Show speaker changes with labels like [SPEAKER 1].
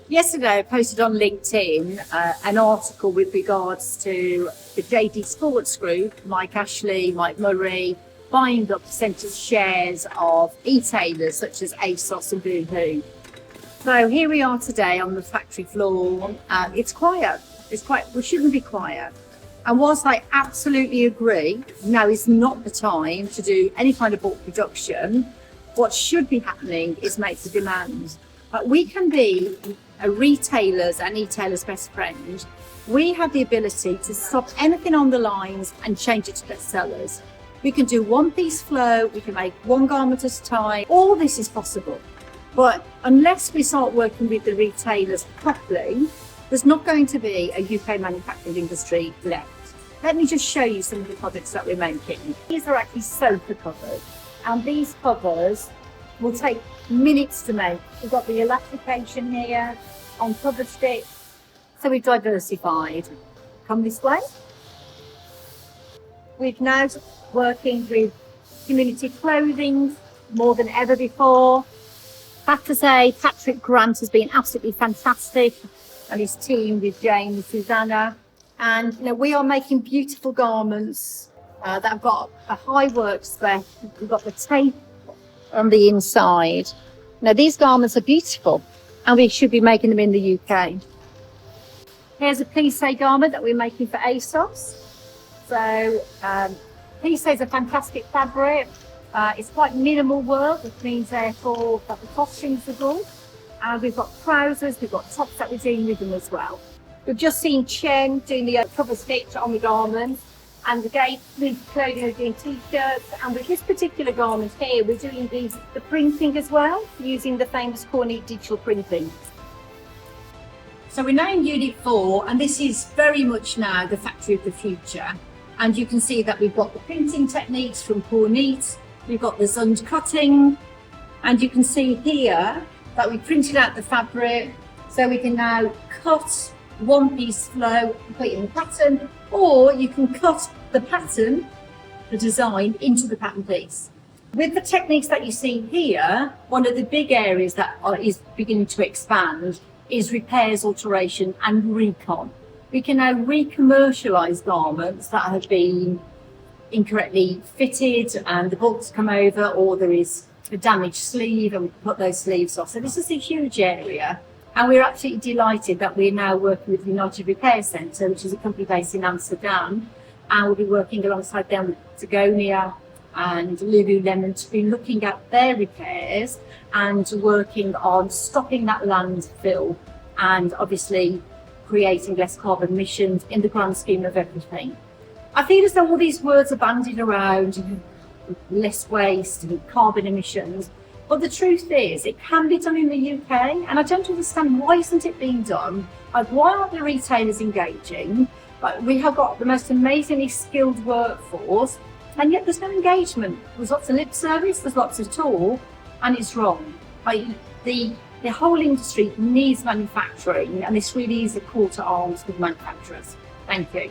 [SPEAKER 1] Yesterday I posted on LinkedIn an article with regards to the JD Sports Group, Mike Ashley, Mike Murray, buying up percentage shares of e-tailers such as ASOS and Boohoo. So here we are today on the factory floor. It's quiet. We shouldn't be quiet. And whilst I absolutely agree, now is not the time to do any kind of bulk production, what should be happening is make the demand. But we can be a retailer's and e-tailer's best friend. We have the ability to stop anything on the lines and change it to bestsellers. We can do one piece flow, we can make one garment at a time. All this is possible. But unless we start working with the retailers properly, there's not going to be a UK manufacturing industry left. Let me just show you some of the products that we're making. These are actually sofa covers, and these covers will take minutes to make. We've got the elastication here on cover sticks, so we've diversified. Come this way. We've now working with community clothing more than ever before. I have to say, Patrick Grant has been absolutely fantastic, and his team with Jane and Susanna. And we are making beautiful garments that have got a high work spec. We've got the tape on the inside. Now these garments are beautiful, and we should be making them in the UK. Here's a plissé garment that we're making for ASOS. So plissé is a fantastic fabric. It's quite minimal work, which means therefore that the costings are good. We've got trousers, we've got tops that we're doing with them as well. We've just seen Chen doing the cover stitch on the garment, and again, with clothing, we're doing t-shirts, and with this particular garment here, we're doing the printing as well, using the famous Kornit digital printing. So we're now in Unit 4, and this is very much now the factory of the future. And you can see that we've got the printing techniques from Kornit, we've got the Zund cutting, and you can see here that we printed out the fabric, so we can now cut one piece flow and put it in the pattern, or you can cut the pattern, the design, into the pattern piece. With the techniques that you see here, one of the big areas that is beginning to expand is repairs, alteration and recon. We can now re-commercialise garments that have been incorrectly fitted and the bolts come over, or there is a damaged sleeve and we can put those sleeves off. So this is a huge area, and we're absolutely delighted that we're now working with the United Repair Centre, which is a company based in Amsterdam, and we'll be working alongside them with Patagonia and Lululemon to be looking at their repairs and working on stopping that landfill and obviously creating less carbon emissions in the grand scheme of everything. I feel as though all these words are bandied around, less waste and carbon emissions, but the truth is it can be done in the UK, and I don't understand why isn't it being done. Like, why aren't the retailers engaging? Like, we have got the most amazingly skilled workforce, and yet there's no engagement. There's lots of lip service, there's lots of talk, and it's wrong. Like, the whole industry needs manufacturing, and this really is a call to arms with manufacturers. Thank you.